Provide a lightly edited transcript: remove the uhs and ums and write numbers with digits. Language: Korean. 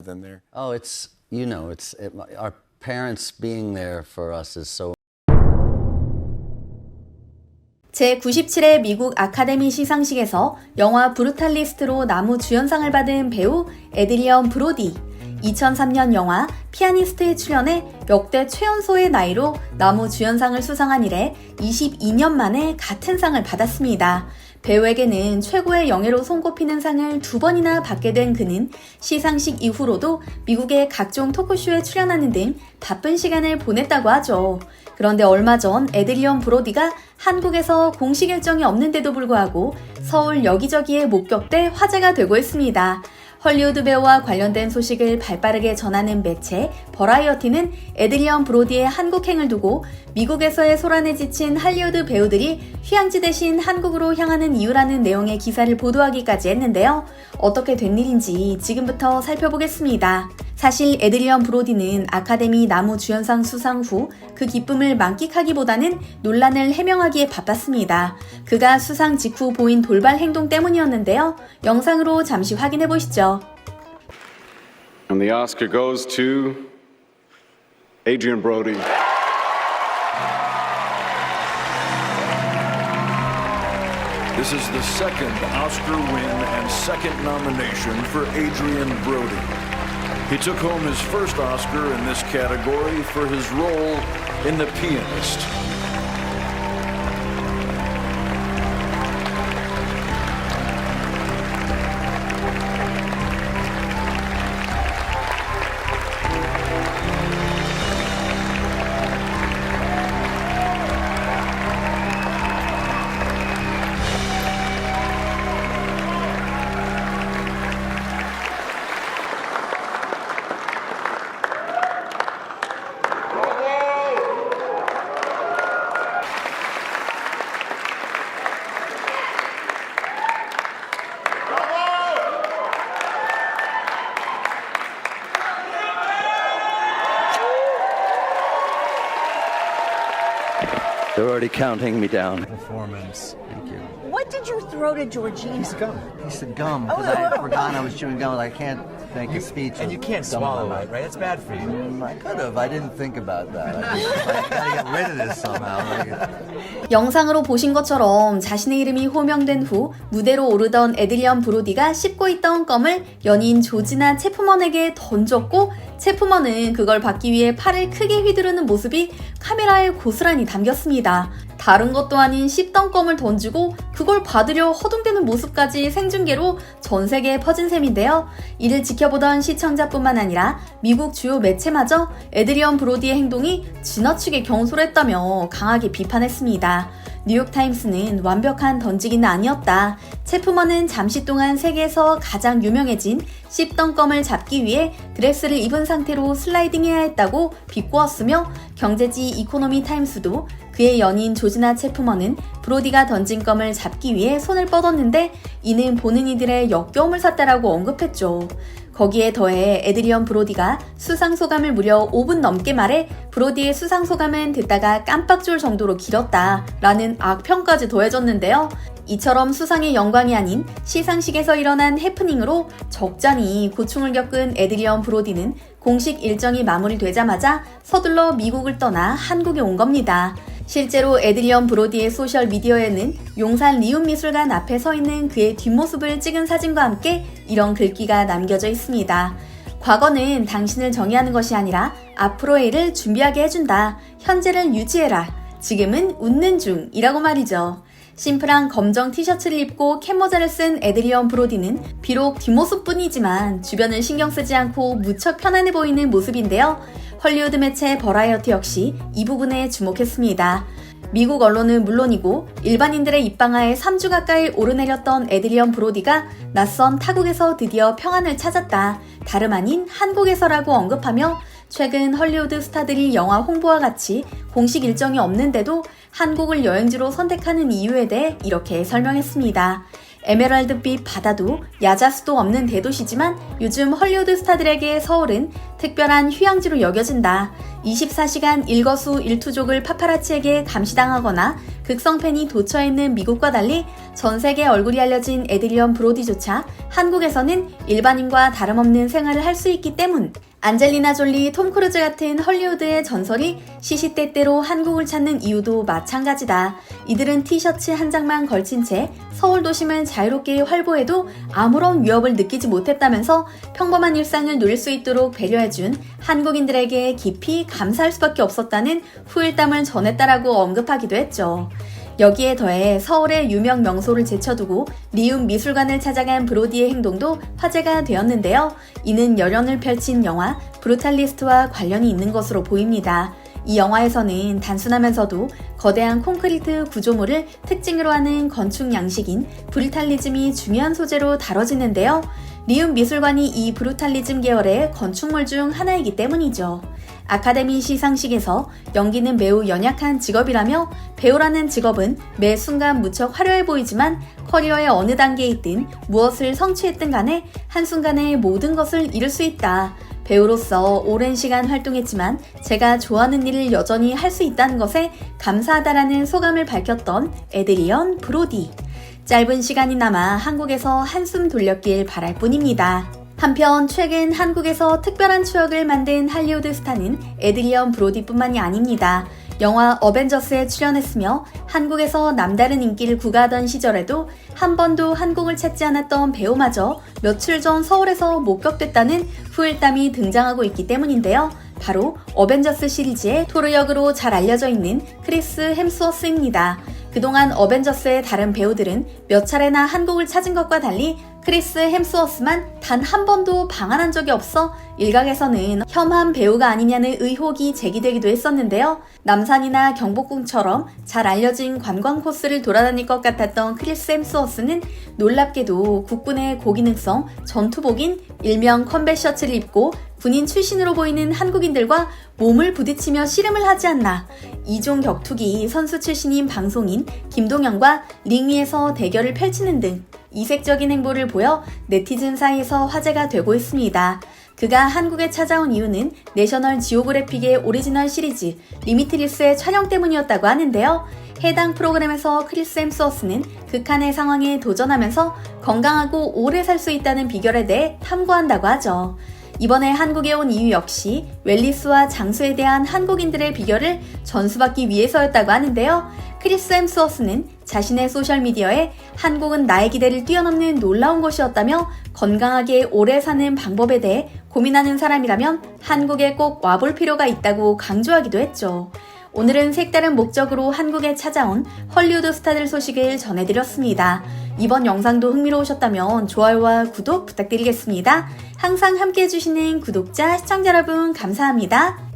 than there? Oh, our parents being there for us is so. 제97회 미국 아카데미 시상식에서 영화 브루탈리스트로 나무 주연상을 받은 배우 에드리언 브로디. 2003년 영화 피아니스트에 출연해 역대 최연소의 나이로 나무 주연상을 수상한 이래 22년 만에 같은 상을 받았습니다. 배우에게는 최고의 영예로 손꼽히는 상을 2번이나 받게 된 그는 시상식 이후로도 미국의 각종 토크쇼에 출연하는 등 바쁜 시간을 보냈다고 하죠. 그런데 얼마 전 에드리언 브로디가 한국에서 공식 일정이 없는데도 불구하고 서울 여기저기에 목격돼 화제가 되고 있습니다. 헐리우드 배우와 관련된 소식을 발빠르게 전하는 매체 버라이어티는 에드리언 브로디의 한국행을 두고 미국에서의 소란에 지친 할리우드 배우들이 휴양지 대신 한국으로 향하는 이유라는 내용의 기사를 보도하기까지 했는데요. 어떻게 된 일인지 지금부터 살펴보겠습니다. 사실 에드리언 브로디는 아카데미 나무 주연상 수상 후 그 기쁨을 만끽하기보다는 논란을 해명하기에 바빴습니다. 그가 수상 직후 보인 돌발 행동 때문이었는데요. 영상으로 잠시 확인해 보시죠. And the Oscar goes to Adrian Brody. This is the second Oscar win and second nomination for Adrian Brody. He took home his first Oscar in this category for his role in The Pianist. They're already counting me down. Performance. Thank you. What did you throw to Georgina? Piece of gum. Piece of gum, because I forgot I was chewing gum. I can't make a speech. And you can't swallow it, right? It's bad for you. I could have. I didn't think about that. I gotta get rid of this somehow. 영상으로 보신 것처럼 자신의 이름이 호명된 후 무대로 오르던 에드리언 브로디가 씹고 있던 껌을 연인 조지나 체프먼에게 던졌고 체프먼은 그걸 받기 위해 팔을 크게 휘두르는 모습이 카메라에 고스란히 담겼습니다. 다른 것도 아닌 씹던 껌을 던지고 그걸 받으려 허둥대는 모습까지 생중계로 전 세계에 퍼진 셈인데요. 이를 지켜보던 시청자뿐만 아니라 미국 주요 매체마저 에드리언 브로디의 행동이 지나치게 경솔했다며 강하게 비판했습니다. 뉴욕타임스는 완벽한 던지기는 아니었다. 체프먼은 잠시 동안 세계에서 가장 유명해진 씹던 껌을 잡기 위해 드레스를 입은 상태로 슬라이딩해야 했다고 비꼬았으며 경제지 이코노미 타임스도 그의 연인 조지나 체프먼은 브로디가 던진 껌을 잡기 위해 손을 뻗었는데 이는 보는 이들의 역겨움을 샀다라고 언급했죠. 거기에 더해 에드리언 브로디가 수상 소감을 무려 5분 넘게 말해 브로디의 수상 소감은 듣다가 깜빡 졸 정도로 길었다라는 악평까지 더해졌는데요. 이처럼 수상의 영광이 아닌 시상식에서 일어난 해프닝으로 적잖이 고충을 겪은 에드리언 브로디는 공식 일정이 마무리되자마자 서둘러 미국을 떠나 한국에 온 겁니다. 실제로 에드리언 브로디의 소셜미디어에는 용산 리움미술관 앞에 서 있는 그의 뒷모습을 찍은 사진과 함께 이런 글귀가 남겨져 있습니다. 과거는 당신을 정의하는 것이 아니라 앞으로의 일을 준비하게 해준다. 현재를 유지해라. 지금은 웃는 중이라고 말이죠. 심플한 검정 티셔츠를 입고 캡모자를 쓴 에드리언 브로디는 비록 뒷모습뿐이지만 주변을 신경 쓰지 않고 무척 편안해 보이는 모습인데요. 헐리우드 매체 버라이어티 역시 이 부분에 주목했습니다. 미국 언론은 물론이고 일반인들의 입방아에 3주 가까이 오르내렸던 에드리언 브로디가 낯선 타국에서 드디어 평안을 찾았다. 다름 아닌 한국에서라고 언급하며 최근 헐리우드 스타들이 영화 홍보와 같이 공식 일정이 없는데도 한국을 여행지로 선택하는 이유에 대해 이렇게 설명했습니다. 에메랄드빛 바다도 야자수도 없는 대도시지만 요즘 헐리우드 스타들에게 서울은 특별한 휴양지로 여겨진다. 24시간 일거수 일투족을 파파라치에게 감시당하거나 극성팬이 도처있는 미국과 달리 전 세계 얼굴이 알려진 에드리언 브로디조차 한국에서는 일반인과 다름없는 생활을 할 수 있기 때문, 안젤리나 졸리, 톰 크루즈 같은 헐리우드의 전설이 시시때때로 한국을 찾는 이유도 마찬가지다. 이들은 티셔츠 한 장만 걸친 채 서울 도심을 자유롭게 활보해도 아무런 위협을 느끼지 못했다면서 평범한 일상을 누릴 수 있도록 배려해준 한국인들에게 깊이 감사할 수밖에 없었다는 후일담을 전했다라고 언급하기도 했죠. 여기에 더해 서울의 유명 명소를 제쳐두고 리움 미술관을 찾아간 브로디의 행동도 화제가 되었는데요. 이는 열연을 펼친 영화 브루탈리스트와 관련이 있는 것으로 보입니다. 이 영화에서는 단순하면서도 거대한 콘크리트 구조물을 특징으로 하는 건축 양식인 브루탈리즘이 중요한 소재로 다뤄지는데요. 리움 미술관이 이 브루탈리즘 계열의 건축물 중 하나이기 때문이죠. 아카데미 시상식에서 연기는 매우 연약한 직업이라며 배우라는 직업은 매 순간 무척 화려해 보이지만 커리어의 어느 단계에 있든 무엇을 성취했든 간에 한순간에 모든 것을 잃을 수 있다. 배우로서 오랜 시간 활동했지만 제가 좋아하는 일을 여전히 할 수 있다는 것에 감사하다라는 소감을 밝혔던 에드리언 브로디. 짧은 시간이나마 한국에서 한숨 돌렸길 바랄 뿐입니다. 한편 최근 한국에서 특별한 추억을 만든 할리우드 스타는 에드리언 브로디뿐만이 아닙니다. 영화 어벤져스에 출연했으며 한국에서 남다른 인기를 구가하던 시절에도 한 번도 한국을 찾지 않았던 배우마저 며칠 전 서울에서 목격됐다는 후일담이 등장하고 있기 때문인데요. 바로 어벤져스 시리즈의 토르 역으로 잘 알려져 있는 크리스 햄스워스입니다. 그동안 어벤져스의 다른 배우들은 몇 차례나 한국을 찾은 것과 달리 크리스 햄스워스만 단 한 번도 방한한 적이 없어 일각에서는 혐한 배우가 아니냐는 의혹이 제기되기도 했었는데요. 남산이나 경복궁처럼 잘 알려진 관광 코스를 돌아다닐 것 같았던 크리스 햄스워스는 놀랍게도 국군의 고기능성 전투복인 일명 컴뱃 셔츠를 입고 군인 출신으로 보이는 한국인들과 몸을 부딪히며 씨름을 하지 않나. 이종 격투기 선수 출신인 방송인 김동현과 링 위에서 대결을 펼치는 등 이색적인 행보를 보여 네티즌 사이에서 화제가 되고 있습니다. 그가 한국에 찾아온 이유는 내셔널 지오그래픽의 오리지널 시리즈 리미트리스의 촬영 때문이었다고 하는데요. 해당 프로그램에서 크리스 햄스워스는 극한의 상황에 도전하면서 건강하고 오래 살 수 있다는 비결에 대해 탐구한다고 하죠. 이번에 한국에 온 이유 역시 웰리스와 장수에 대한 한국인들의 비결을 전수받기 위해서였다고 하는데요. 크리스 햄스워스는 자신의 소셜미디어에 한국은 나의 기대를 뛰어넘는 놀라운 곳이었다며 건강하게 오래 사는 방법에 대해 고민하는 사람이라면 한국에 꼭 와볼 필요가 있다고 강조하기도 했죠. 오늘은 색다른 목적으로 한국에 찾아온 헐리우드 스타들 소식을 전해드렸습니다. 이번 영상도 흥미로우셨다면 좋아요와 구독 부탁드리겠습니다. 항상 함께 해주시는 구독자, 시청자 여러분 감사합니다.